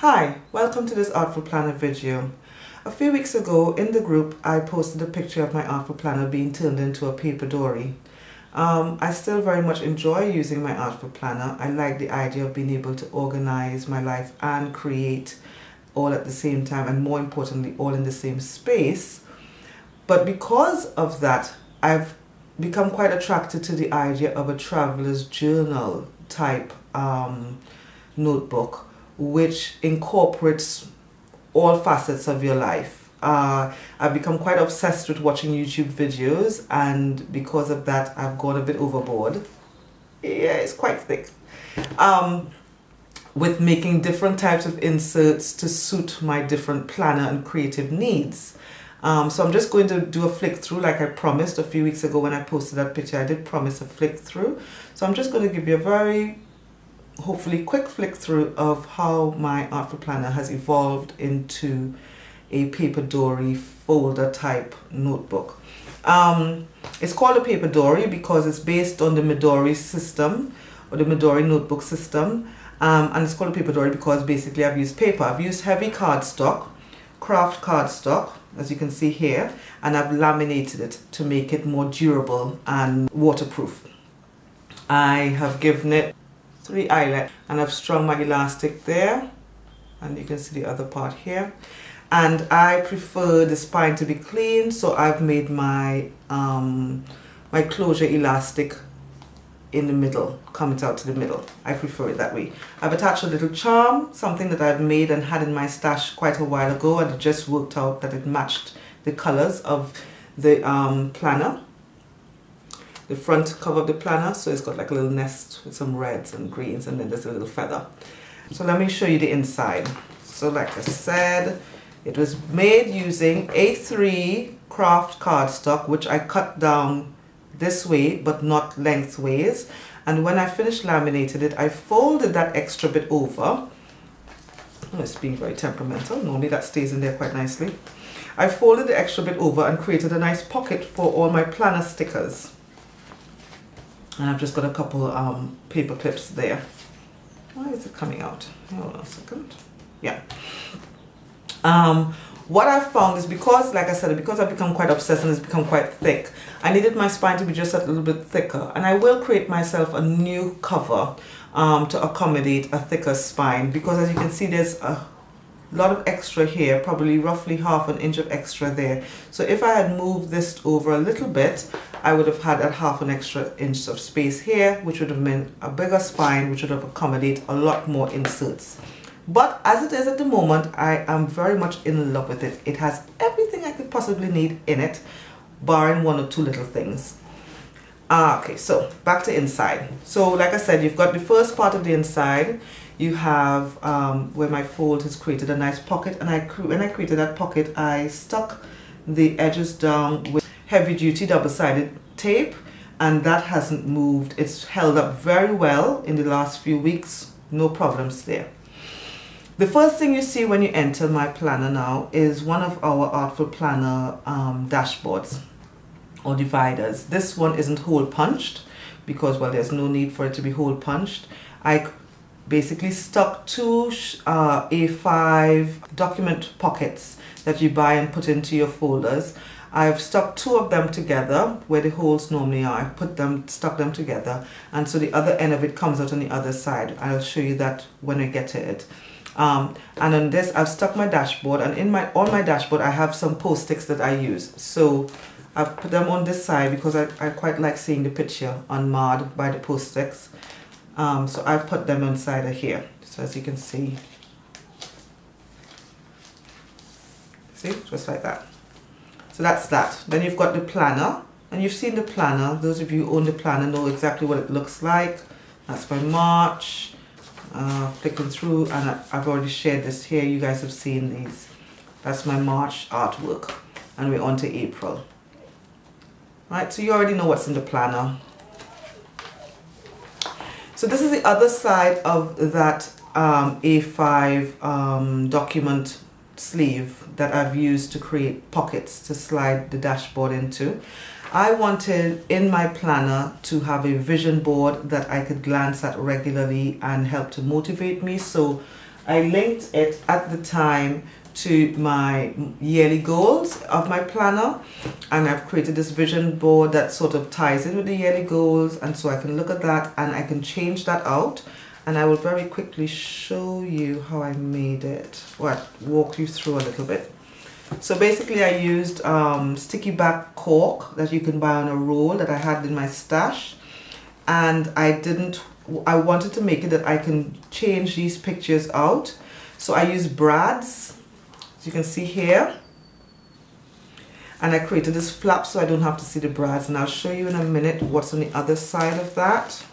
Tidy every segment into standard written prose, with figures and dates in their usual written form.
Hi, welcome to this Artful Planner video. A few weeks ago in the group I posted a picture of my Artful Planner being turned into a Paperdori. I still very much enjoy using my Artful Planner. I like the idea of being able to organize my life and create all at the same time, and more importantly all in the same space. But because of that, I've become quite attracted to the idea of a traveler's journal type notebook, which incorporates all facets of your life. I've become quite obsessed with watching YouTube videos, and because of that I've gone a bit overboard. Yeah, it's quite thick. With making different types of inserts to suit my different planner and creative needs. So I'm just going to do a flick through like I promised a few weeks ago when I posted that picture. I did promise a flick through. So I'm just going to give you a very, hopefully quick flick through of how my Artful Planner has evolved into a Paperdori folder type notebook. It's called a Paperdori because it's based on the Midori system, or the Midori notebook system. And it's called a Paperdori because basically I've used paper. I've used heavy cardstock, kraft cardstock, as you can see here, and I've laminated it to make it more durable and waterproof. I have given it 3 eyelets and I've strung my elastic there, and you can see the other part here. And I prefer the spine to be clean, so I've made my my closure elastic in the middle, coming out to the middle. I prefer it that way. I've attached a little charm, something that I've made and had in my stash quite a while ago, and it just worked out that it matched the colors of the planner, the front cover of the planner. So it's got like a little nest with some reds and greens, and then there's a little feather. So let me show you the inside. So like I said, it was made using A3 kraft cardstock, which I cut down this way but not lengthways, and when I finished laminated it, I folded that extra bit over. Oh, it's being very temperamental. Normally that stays in there quite nicely. I folded the extra bit over and created a nice pocket for all my planner stickers, and I've just got a couple paper clips there. Why is it coming out? Hold on a second. Yeah. What I've found is, because, like I said, because I've become quite obsessed and it's become quite thick, I needed my spine to be just a little bit thicker, and I will create myself a new cover to accommodate a thicker spine, because as you can see there's a lot of extra here, probably roughly ½ an inch of extra there. So if I had moved this over a little bit, I would have had a ½ an extra inch of space here, which would have meant a bigger spine, which would have accommodated a lot more inserts. But as it is at the moment, I am very much in love with it. It has everything I could possibly need in it, barring 1 or 2 little things. Okay, so back to inside. So like I said, you've got the first part of the inside. You have where my fold has created a nice pocket, and when I created that pocket, I stuck the edges down with heavy duty double-sided tape, and that hasn't moved. It's held up very well in the last few weeks, no problems there. The first thing you see when you enter my planner now is one of our Artful Planner dashboards or dividers. This one isn't hole punched because, well, there's no need for it to be hole punched. I basically stuck 2 A5 document pockets that you buy and put into your folders. I've stuck 2 of them together where the holes normally are. I stuck them together, and so the other end of it comes out on the other side. I'll show you that when I get to it. And on this I've stuck my dashboard, and on my dashboard I have some post-its that I use. So I've put them on this side because I quite like seeing the picture unmarred by the post-its. So I've put them inside of here. So as you can see, just like that. So that's that. Then you've got the planner, and you've seen the planner. Those of you who own the planner know exactly what it looks like. That's my March. Flicking through, and I've already shared this here. You guys have seen these. That's my March artwork, and we're on to April. Right, so you already know what's in the planner. So this is the other side of that A5 document sleeve that I've used to create pockets to slide the dashboard into. I wanted in my planner to have a vision board that I could glance at regularly and help to motivate me. So I linked it at the time to my yearly goals of my planner, and I've created this vision board that sort of ties in with the yearly goals, and so I can look at that and I can change that out, and I will very quickly show you how I made it, walk you through a little bit. So basically I used sticky back cork that you can buy on a roll that I had in my stash, and I wanted to make it that I can change these pictures out, so I used brads, you can see here, and I created this flap so I don't have to see the brads, and I'll show you in a minute what's on the other side of that.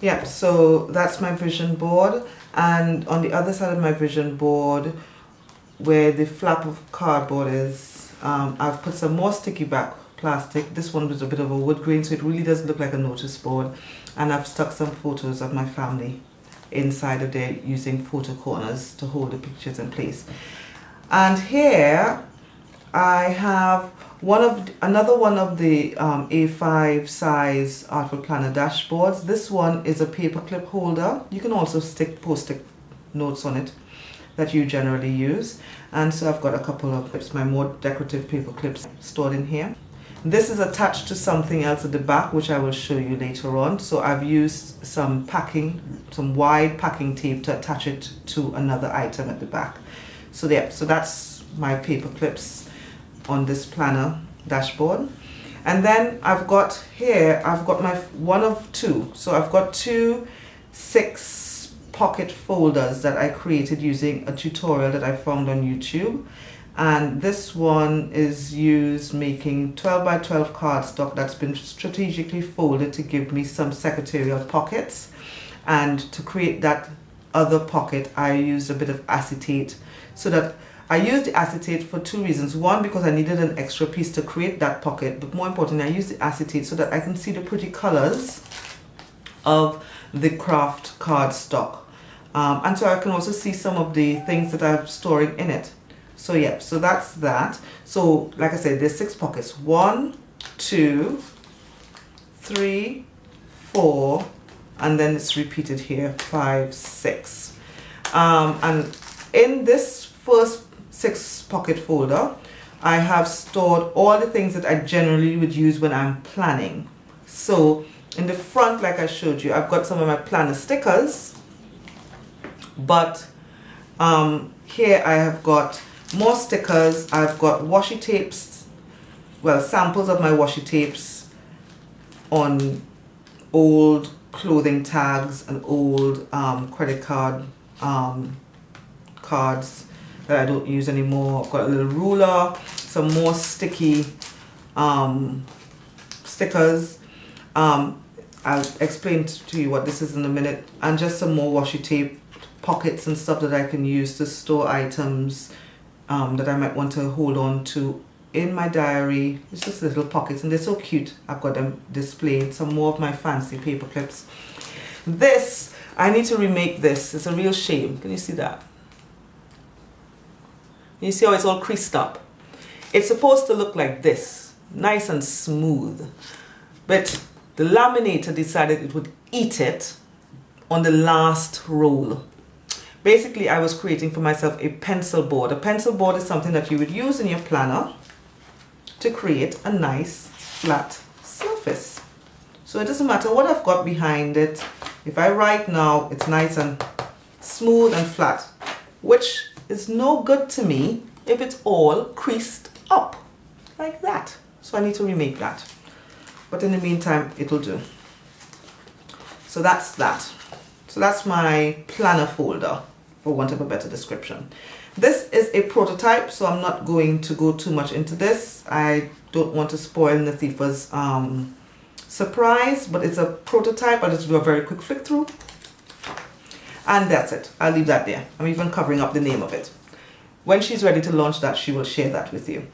Yeah, so that's my vision board, and on the other side of my vision board where the flap of cardboard is, I've put some more sticky back plastic. This one was a bit of a wood grain, so it really does look like a notice board, and I've stuck some photos of my family inside of there using photo corners to hold the pictures in place. And here I have another one of the A5 size Artful Planner dashboards. This one is a paper clip holder. You can also stick post-it notes on it that you generally use, and so I've got a couple of clips, my more decorative paper clips stored in here. This is attached to something else at the back, which I will show you later on. So I've used some wide packing tape to attach it to another item at the back. So yeah, so that's my paper clips on this planner dashboard. And then I've got my one of two. So I've got 2 6 pocket folders that I created using a tutorial that I found on YouTube. And this one is used making 12 by 12 cardstock that's been strategically folded to give me some secretarial pockets. And to create that other pocket, I used a bit of acetate. So that I used the acetate for 2 reasons. One, because I needed an extra piece to create that pocket, but more importantly, I used the acetate so that I can see the pretty colors of the kraft cardstock. And so I can also see some of the things that I'm storing in it. So yeah, so that's that. So like I said, there's 6 pockets. 1, 2, 3, 4, and then it's repeated here, 5, 6. And in this first 6 pocket folder, I have stored all the things that I generally would use when I'm planning. So in the front, like I showed you, I've got some of my planner stickers, but here I have got more stickers. I've got washi tapes, well, samples of my washi tapes on old clothing tags and old credit card cards that I don't use anymore. I've got a little ruler, some more sticky stickers. I'll explain to you what this is in a minute, and just some more washi tape pockets and stuff that I can use to store items that I might want to hold on to in my diary. It's just little pockets, and they're so cute. I've got them displayed. Some more of my fancy paper clips. This, I need to remake this. It's a real shame. Can you see that? You see how it's all creased up? It's supposed to look like this, nice and smooth, but the laminator decided it would eat it on the last roll. Basically, I was creating for myself a pencil board. A pencil board is something that you would use in your planner to create a nice flat surface. So it doesn't matter what I've got behind it. If I write now, it's nice and smooth and flat, which is no good to me if it's all creased up like that. So I need to remake that. But in the meantime, it'll do. So that's that. So that's my planner folder, for want of a better description. This is a prototype, so I'm not going to go too much into this. I don't want to spoil Nathifa's surprise, but it's a prototype. I'll just do a very quick flick through. And that's it. I'll leave that there. I'm even covering up the name of it. When she's ready to launch that, she will share that with you.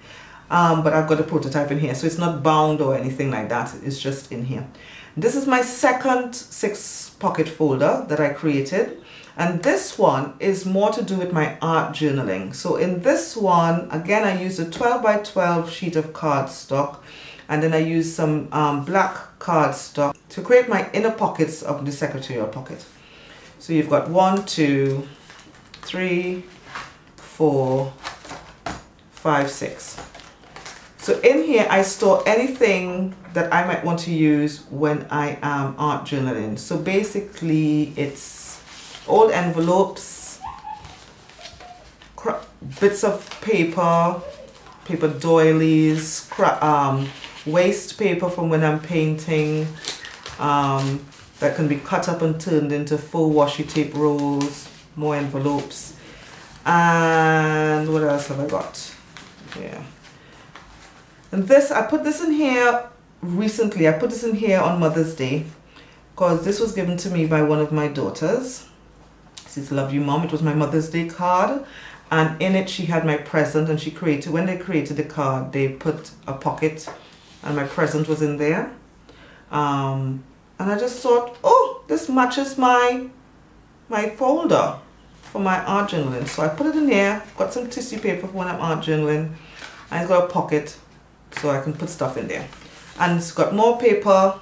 But I've got a prototype in here, so it's not bound or anything like that. It's just in here. This is my second 6 pocket folder that I created. And this one is more to do with my art journaling. So in this one, again, I used a 12 by 12 sheet of cardstock. And then I used some black cardstock to create my inner pockets of the secretarial pocket. So you've got 1, 2, 3, 4, 5, 6. So in here I store anything that I might want to use when I am art journaling. So basically it's old envelopes, bits of paper, paper doilies, waste paper from when I'm painting, that can be cut up and turned into full washi tape rolls, more envelopes. And what else have I got? Yeah. And this, I put this in here recently. I put this in here on Mother's Day because this was given to me by one of my daughters. She says, "Love you, Mom." It was my Mother's Day card. And in it, she had my present, and when they created the card, they put a pocket, and my present was in there. And I just thought, oh, this matches my folder for my art journaling. So I put it in here, got some tissue paper for when I'm art journaling, and it's got a pocket, so I can put stuff in there. And it's got more paper,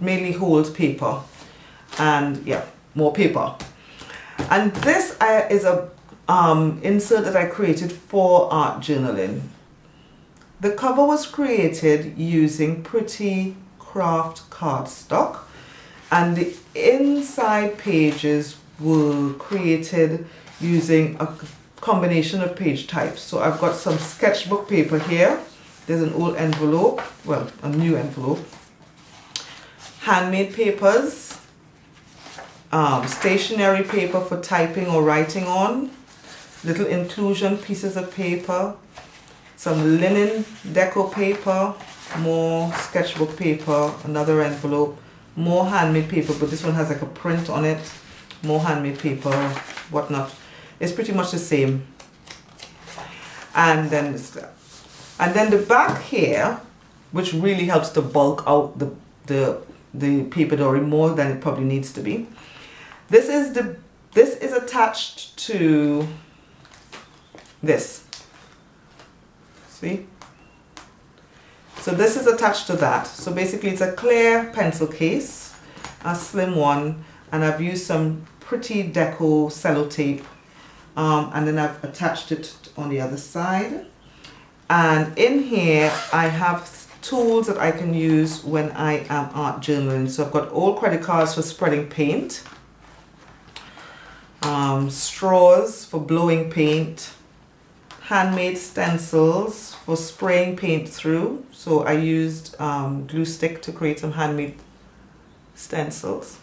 mainly holds paper, and yeah, more paper. And this is a insert that I created for art journaling. The cover was created using pretty kraft cardstock, and the inside pages were created using a combination of page types. So I've got some sketchbook paper here. There's an old envelope, well, a new envelope, handmade papers, stationery paper for typing or writing on, little inclusion pieces of paper, some linen deco paper, more sketchbook paper, another envelope, more handmade paper, but this one has like a print on it, more handmade paper, whatnot. It's pretty much the same. And then the back here, which really helps to bulk out the Paperdori more than it probably needs to be. This is attached to this. See? So this is attached to that. So basically it's a clear pencil case, a slim one, and I've used some pretty deco sellotape, and then I've attached it on the other side. And in here I have tools that I can use when I am art journaling. So I've got old credit cards for spreading paint, straws for blowing paint, handmade stencils for spraying paint through. So I used glue stick to create some handmade stencils.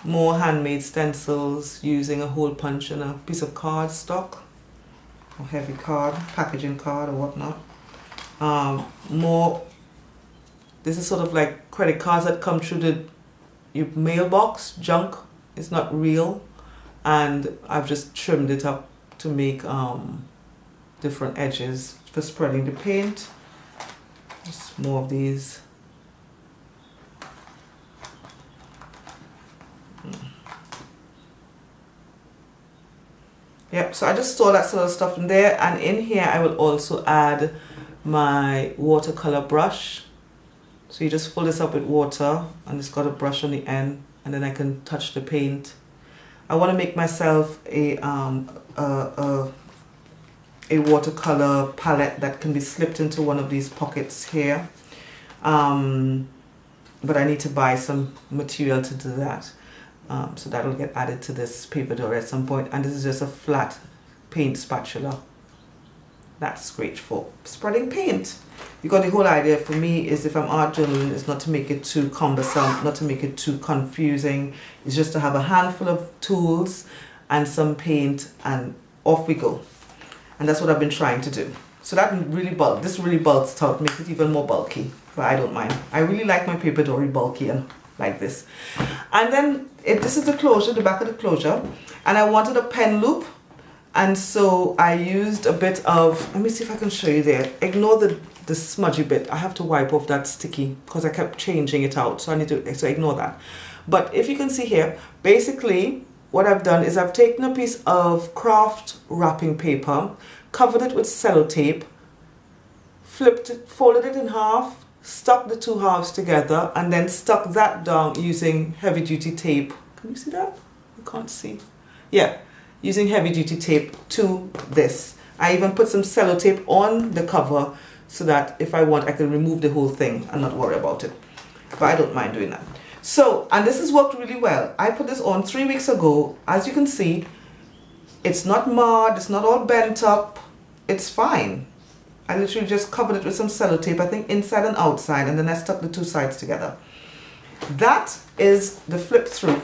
More handmade stencils using a hole punch and a piece of cardstock or heavy card, packaging card or whatnot. This is sort of like credit cards that come through your mailbox, junk. It's not real. And I've just trimmed it up to make different edges for spreading the paint. Just more of these. Yep, so I just store that sort of stuff in there, and in here I will also add my watercolor brush. So you just fill this up with water, and it's got a brush on the end, and then I can touch the paint. I want to make myself a watercolor palette that can be slipped into one of these pockets here, but I need to buy some material to do that. So that'll get added to this Paperdori at some point. And this is just a flat paint spatula. That's great for spreading paint. You got the whole idea for me is if I'm art journaling, is not to make it too cumbersome, not to make it too confusing. It's just to have a handful of tools and some paint and off we go. And that's what I've been trying to do. So that really this really bulks it out, makes it even more bulky, but I don't mind. I really like my Paperdori bulky and like this. And then this is the closure, the back of the closure, and I wanted a pen loop, and so I used a bit of, let me see if I can show you there. Ignore the smudgy bit. I have to wipe off that sticky because I kept changing it out, so I need to, so ignore that. But if you can see here, basically what I've done is I've taken a piece of kraft wrapping paper, covered it with sellotape, flipped it, folded it in half, stuck the two halves together, and then stuck that down using heavy duty tape. Can you see that? You can't see. Yeah, using heavy duty tape to this. I even put some sellotape on the cover so that if I want, I can remove the whole thing and not worry about it. But I don't mind doing that. So, and this has worked really well. I put this on 3 weeks ago. As you can see, it's not marred, it's not all bent up. It's fine. I literally just covered it with some sellotape, I think inside and outside, and then I stuck the two sides together. That is the flip through.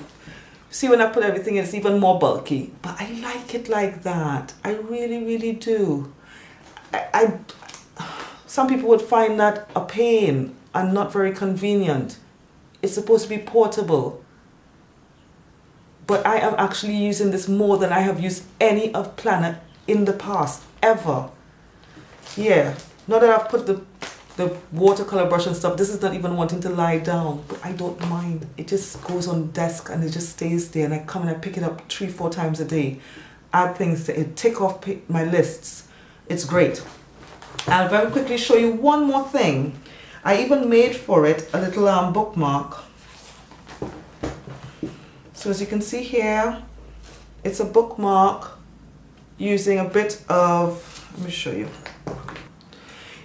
See, when I put everything in, it's even more bulky, but I like it like that. I really, really do. Some people would find that a pain and not very convenient. It's supposed to be portable. But I am actually using this more than I have used any of planner in the past, ever. Yeah, now that I've put the watercolor brush and stuff, this is not even wanting to lie down, but I don't mind. It just goes on desk and it just stays there, and I come and I pick it up 3-4 times a day, add things to it, tick off my lists. It's great. I'll very quickly show you one more thing. I even made for it a little bookmark. So as you can see here, it's a bookmark using a bit of, let me show you.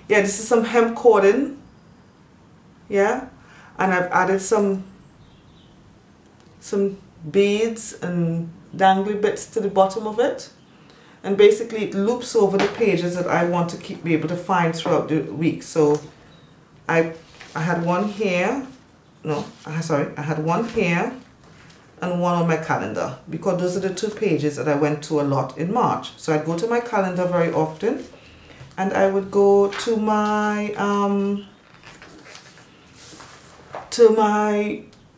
Yeah, this is some hemp cording, yeah, and I've added some beads and dangly bits to the bottom of it, and basically it loops over the pages that I want to be able to find throughout the week. So I had one here, I had one here and one on my calendar, because those are the 2 pages that I went to a lot in March. So I'd go to my calendar very often, and I would go to my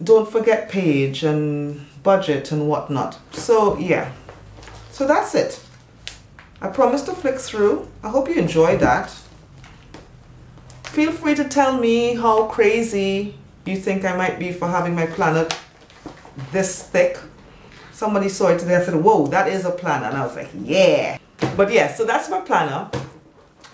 don't forget page and budget and whatnot. So yeah, so that's it. I promised to flick through. I hope you enjoyed that. Feel free to tell me how crazy you think I might be for having my planner this thick. Somebody saw it today and said, whoa, that is a planner, and I was like, yeah. But yeah, so that's my planner.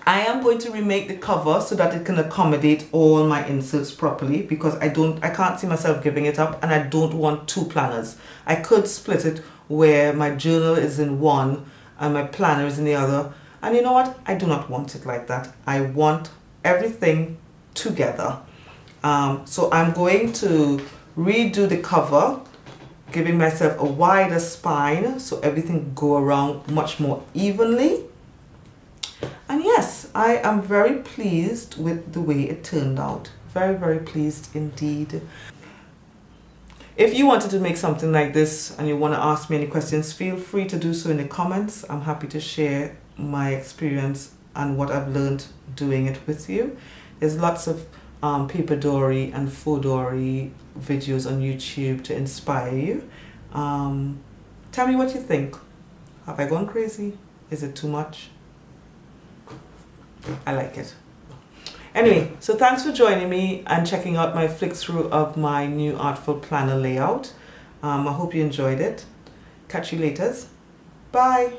I am going to remake the cover so that it can accommodate all my inserts properly, because I can't see myself giving it up, and I don't want 2 planners. I could split it where my journal is in one and my planner is in the other. And you know what? I do not want it like that. I want everything together. So I'm going to redo the cover, giving myself a wider spine so everything go around much more evenly. And yes, I am very pleased with the way it turned out. Very, very pleased indeed. If you wanted to make something like this and you want to ask me any questions, feel free to do so in the comments. I'm happy to share my experience and what I've learned doing it with you. There's lots of Paperdori and Fodori videos on YouTube to inspire you. Tell me what you think. Have I gone crazy? Is it too much? I like it. Anyway, so thanks for joining me and checking out my flick through of my new Artful Planner layout. I hope you enjoyed it. Catch you later. Bye.